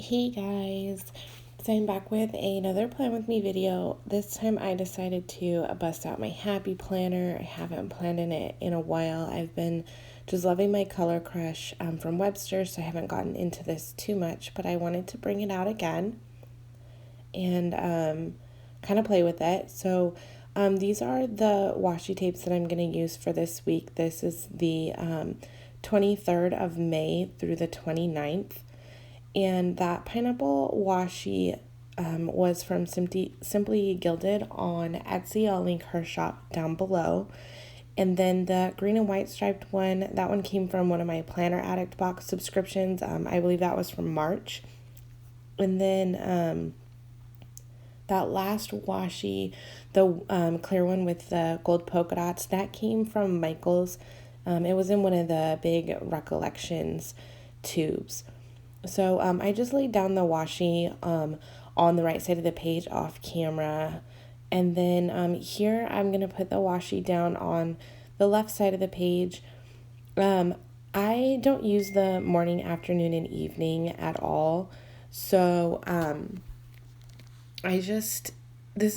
Hey guys, so I'm back with another Plan With Me video. This time I decided to bust out my happy planner. I haven't planned in it in a while. I've been just loving my Color Crush from Webster, so I haven't gotten into this too much, but I wanted to bring it out again and kind of play with it. So these are the washi tapes that I'm going to use for this week. This is the 23rd of May through the 29th. And that pineapple washi was from Simply Gilded on Etsy. I'll link her shop down below. And then the green and white striped one, that one came from one of my Planner Addict box subscriptions. I believe that was from March. And then that last washi, the clear one with the gold polka dots, that came from Michales. It was in one of the big Recollections tubes. So I just laid down the washi on the right side of the page off camera. And then here I'm going to put the washi down on the left side of the page. I don't use the morning, afternoon, and evening at all. So this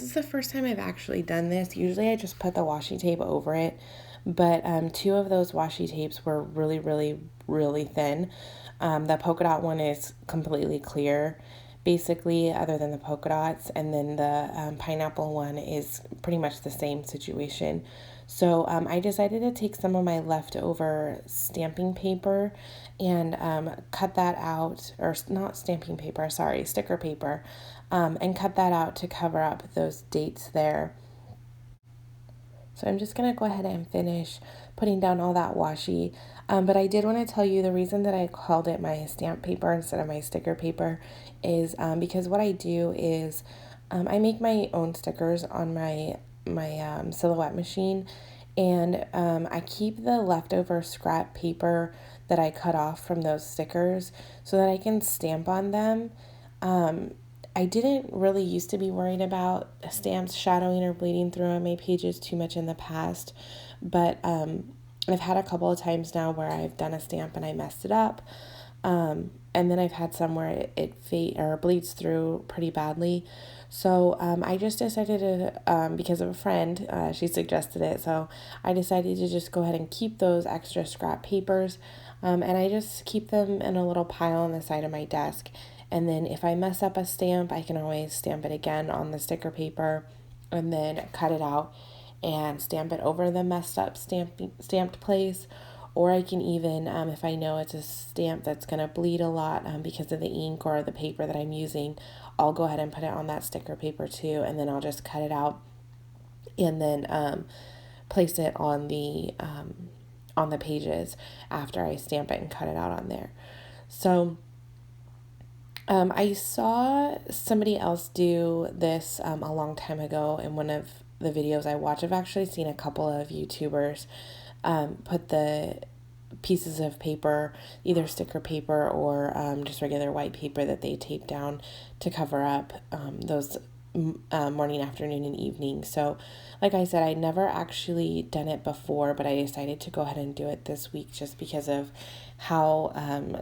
is the first time I've actually done this. Usually I just put the washi tape over it. But two of those washi tapes were really, really, really thin. The polka dot one is completely clear, basically, other than the polka dots. And then the pineapple one is pretty much the same situation. So I decided to take some of my leftover stamping paper and cut that out, or not stamping paper, sorry, sticker paper, and cut that out to cover up those dates there. So I'm just going to go ahead and finish putting down all that washi. But I did want to tell you the reason that I called it my stamp paper instead of my sticker paper is because what I do is I make my own stickers on my silhouette machine, and I keep the leftover scrap paper that I cut off from those stickers so that I can stamp on them. I didn't really used to be worried about stamps shadowing or bleeding through on my pages too much in the past, but I've had a couple of times now where I've done a stamp and I messed it up, and then I've had some where it fade or bleeds through pretty badly. So I just decided to, because of a friend, she suggested it, so I decided to just go ahead and keep those extra scrap papers, and I just keep them in a little pile on the side of my desk. And then if I mess up a stamp, I can always stamp it again on the sticker paper and then cut it out and stamp it over the messed up stamped place. Or I can even, if I know it's a stamp that's going to bleed a lot because of the ink or the paper that I'm using, I'll go ahead and put it on that sticker paper too, and then I'll just cut it out and then place it on the pages after I stamp it and cut it out on there. So I saw somebody else do this a long time ago in one of the videos I watch. I've actually seen a couple of YouTubers put the pieces of paper, either sticker paper or just regular white paper that they tape down to cover up those morning, afternoon, and evening. So, like I said, I'd never actually done it before, but I decided to go ahead and do it this week just because of how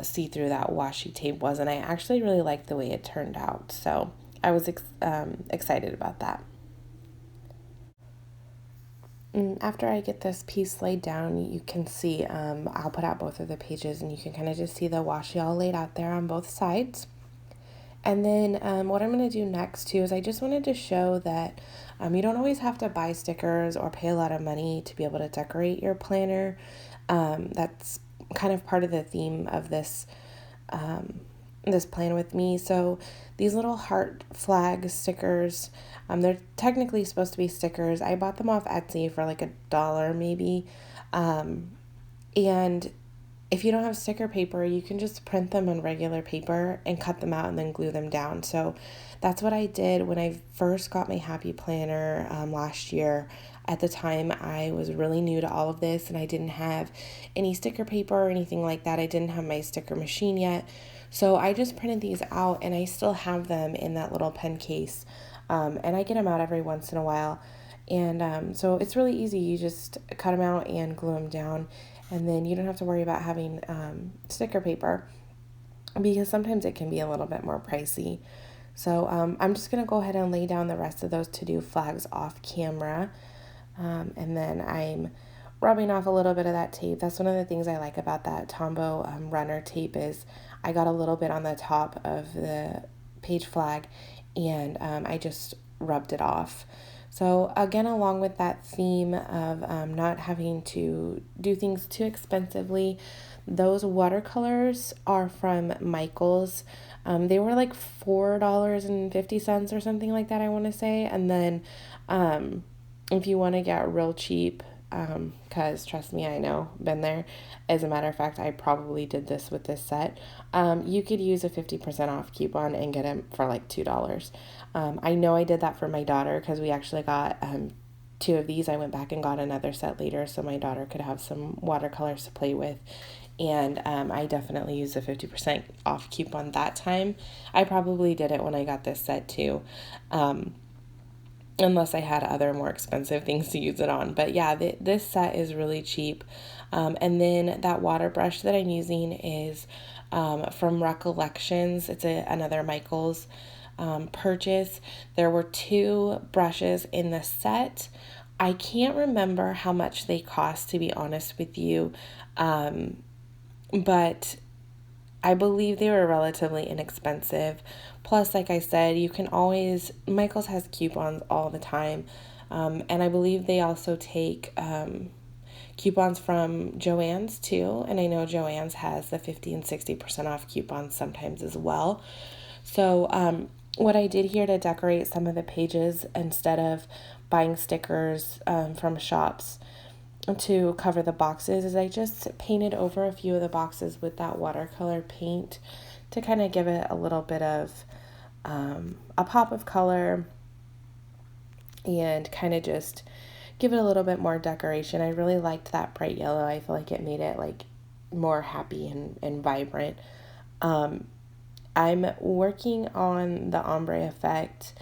see-through that washi tape was, and I actually really liked the way it turned out. So I was excited about that. And after I get this piece laid down, you can see I'll put out both of the pages, and you can kind of just see the washi all laid out there on both sides. And then what I'm going to do next too is I just wanted to show that you don't always have to buy stickers or pay a lot of money to be able to decorate your planner. That's kind of part of the theme of this plan with me. So these little heart flag stickers, they're technically supposed to be stickers. I bought them off Etsy for like $1 maybe. And if you don't have sticker paper, you can just print them on regular paper and cut them out and then glue them down. So that's what I did when I first got my Happy Planner last year. At the time, I was really new to all of this, and I didn't have any sticker paper or anything like that. I didn't have my sticker machine yet. So I just printed these out, and I still have them in that little pen case. And I get them out every once in a while. And so it's really easy. You just cut them out and glue them down, and then you don't have to worry about having sticker paper. because sometimes it can be a little bit more pricey. So I'm just going to go ahead and lay down the rest of those to-do flags off camera. And then I'm rubbing off a little bit of that tape. That's one of the things I like about that Tombow runner tape is I got a little bit on the top of the page flag, and I just rubbed it off. So again, along with that theme of not having to do things too expensively, those watercolors are from Michales. They were like $4.50 or something like that, I want to say. And then if you want to get real cheap, because trust me, I know, been there. As a matter of fact, I probably did this with this set. You could use a 50% off coupon and get them for like $2. I know I did that for my daughter because we actually got two of these. I went back and got another set later so my daughter could have some watercolors to play with. And I definitely used a 50% off coupon that time. I probably did it when I got this set too. Unless I had other more expensive things to use it on. But yeah, this set is really cheap. And then that water brush that I'm using is from Recollections. It's another Michales purchase. There were two brushes in the set. I can't remember how much they cost, to be honest with you. But I believe they were relatively inexpensive. Plus, like I said, you can always, Michales has coupons all the time. And I believe they also take coupons from Joann's too. And I know Joann's has the 50 and 60% off coupons sometimes as well. So what I did here to decorate some of the pages, instead of buying stickers from shops to cover the boxes, is I just painted over a few of the boxes with that watercolor paint to kind of give it a little bit of a pop of color and kind of just give it a little bit more decoration. I really liked that bright yellow. I feel like it made it like more happy and vibrant. I'm working on the ombre effect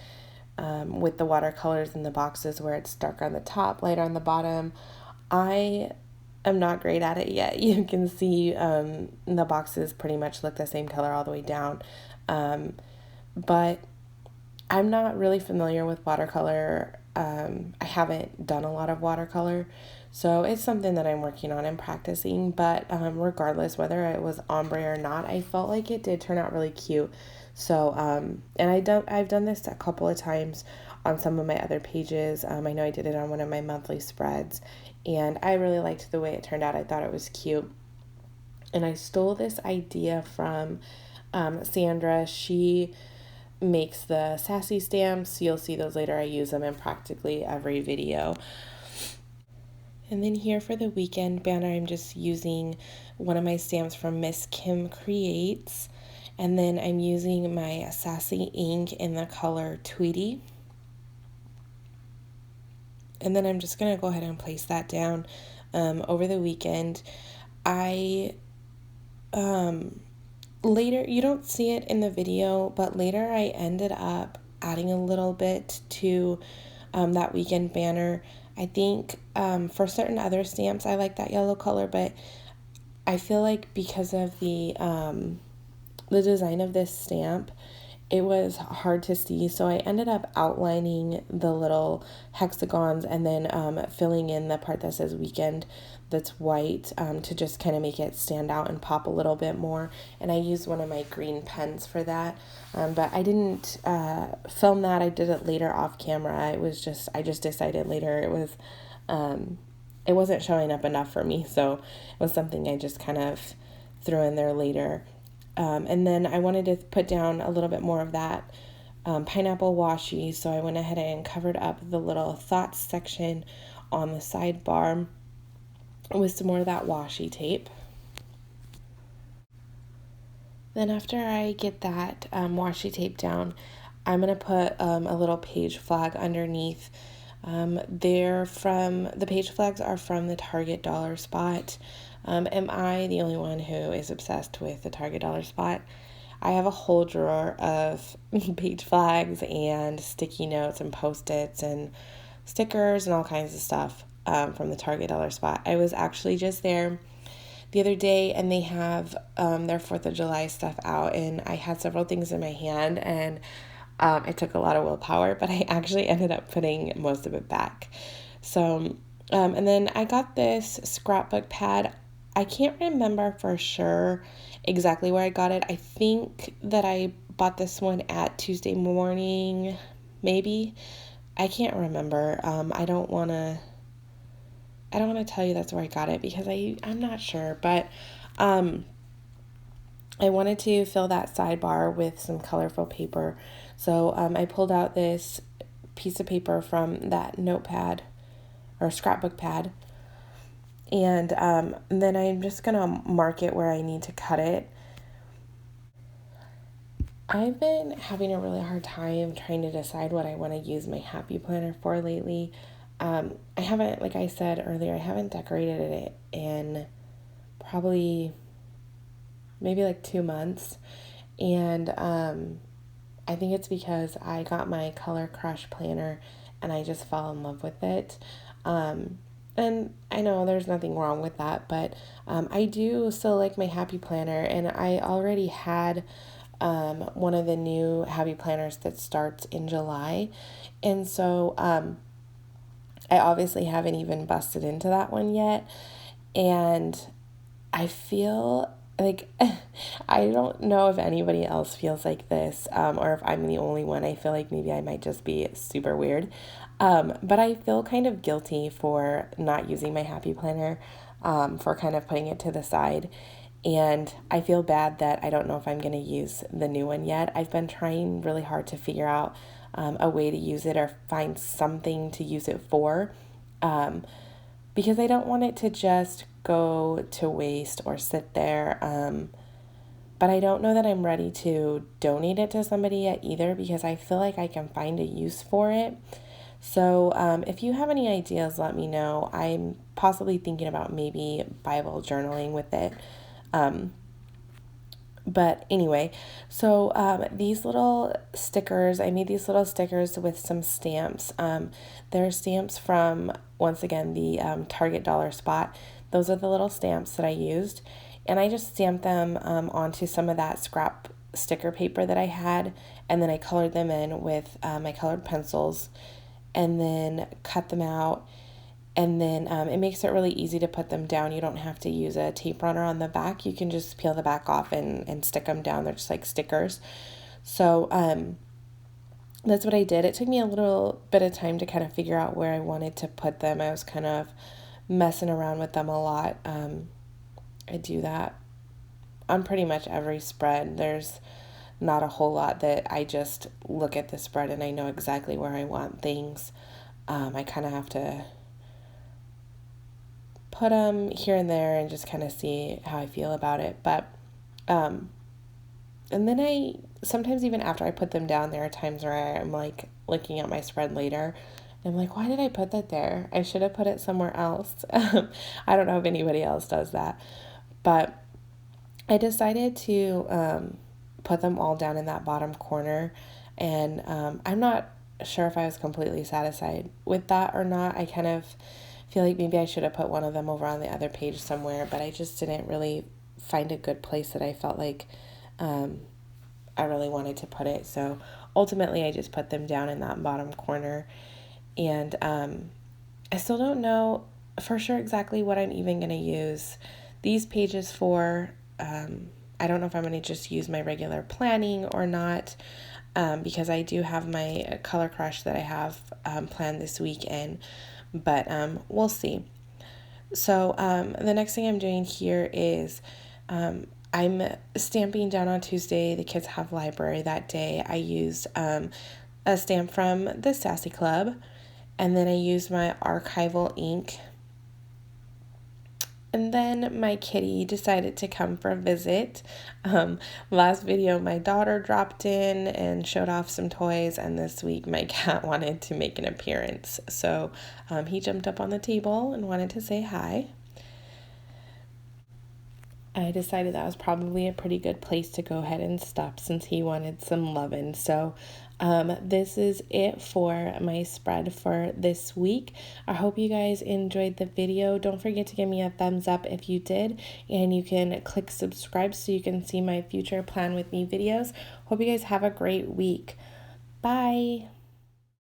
with the watercolors in the boxes where it's darker on the top, lighter on the bottom. I am not great at it yet. You can see the boxes pretty much look the same color all the way down. But I'm not really familiar with watercolor. I haven't done a lot of watercolor. So it's something that I'm working on and practicing. But regardless, whether it was ombre or not, I felt like it did turn out really cute. So, and I've done this a couple of times on some of my other pages. I know I did it on one of my monthly spreads, and I really liked the way it turned out. I thought it was cute. And I stole this idea from Sandra. She makes the sassy stamps. You'll see those later. I use them in practically every video. And then here for the weekend banner, I'm just using one of my stamps from Miss Kim Creates. And then I'm using my Sassy ink in the color Tweety. And then I'm just going to go ahead and place that down over the weekend. Later, you don't see it in the video, but later I ended up adding a little bit to that weekend banner. I think for certain other stamps, I like that yellow color, but I feel like because of the design of this stamp, it was hard to see, so I ended up outlining the little hexagons and then filling in the part that says weekend that's white to just kind of make it stand out and pop a little bit more. And I used one of my green pens for that, but I didn't film that. I did it later off camera. I just decided later it wasn't showing up enough for me, so it was something I just kind of threw in there later. And then I wanted to put down a little bit more of that pineapple washi, so I went ahead and covered up the little thoughts section on the sidebar with some more of that washi tape. Then after I get that washi tape down, I'm going to put a little page flag underneath. The page flags are from the Target dollar spot. Am I the only one who is obsessed with the Target dollar spot? I have a whole drawer of page flags and sticky notes and Post-its and stickers and all kinds of stuff from the Target dollar spot. I was actually just there the other day, and they have their 4th of July stuff out, and I had several things in my hand, and it took a lot of willpower, but I actually ended up putting most of it back. So, and then I got this scrapbook pad. I can't remember for sure exactly where I got it. I think that I bought this one at Tuesday Morning, maybe. I can't remember. I don't want to tell you that's where I got it because I'm not sure, but I wanted to fill that sidebar with some colorful paper. So I pulled out this piece of paper from that notepad or scrapbook pad, and then I'm just going to mark it where I need to cut it. I've been having a really hard time trying to decide what I want to use my happy planner for lately. I haven't, like I said earlier, I haven't decorated it in probably maybe like 2 months. And I think it's because I got my Color Crush planner and I just fell in love with it. And I know there's nothing wrong with that, but I do still like my happy planner, and I already had one of the new happy planners that starts in July. And so I obviously haven't even busted into that one yet. And I feel like I don't know if anybody else feels like this, or if I'm the only one. I feel like maybe I might just be super weird. But I feel kind of guilty for not using my happy planner, for kind of putting it to the side. And I feel bad that I don't know if I'm going to use the new one yet. I've been trying really hard to figure out a way to use it or find something to use it for, because I don't want it to just go to waste or sit there. But I don't know that I'm ready to donate it to somebody yet either, because I feel like I can find a use for it. So if you have any ideas, let me know. I'm possibly thinking about maybe Bible journaling with it. But anyway, so these little stickers, I made these little stickers with some stamps. They're stamps from, once again, the Target Dollar Spot. Those are the little stamps that I used. And I just stamped them onto some of that scrap sticker paper that I had. And then I colored them in with my colored pencils, and then cut them out. And then it makes it really easy to put them down. You don't have to use a tape runner on the back. You can just peel the back off and stick them down. They're just like stickers. So that's what I did. It took me a little bit of time to kind of figure out where I wanted to put them. I was kind of messing around with them a lot. I do that on pretty much every spread. There's not a whole lot that I just look at the spread and I know exactly where I want things. I kind of have to put them here and there and just kind of see how I feel about it. But and then I sometimes, even after I put them down, there are times where I'm like looking at my spread later and I'm like, why did I put that there? I should have put it somewhere else. I don't know if anybody else does that, but I decided to put them all down in that bottom corner. And I'm not sure if I was completely satisfied with that or not. I kind of feel like maybe I should have put one of them over on the other page somewhere, but I just didn't really find a good place that I felt like I really wanted to put it. So ultimately, I just put them down in that bottom corner. And I still don't know for sure exactly what I'm even going to use these pages for. I don't know if I'm going to just use my regular planning or not, because I do have my Color Crush that I have planned this weekend. But we'll see. So the next thing I'm doing here is I'm stamping down on Tuesday. The kids have library that day. I used a stamp from the Sassy Club, and then I used my archival ink. And then my kitty decided to come for a visit. Last video, my daughter dropped in and showed off some toys, and this week my cat wanted to make an appearance. So he jumped up on the table and wanted to say hi. I decided that was probably a pretty good place to go ahead and stop since he wanted some loving. So this is it for my spread for this week. I hope you guys enjoyed the video. Don't forget to give me a thumbs up if you did, and you can click subscribe so you can see my future plan with me videos. Hope you guys have a great week. Bye.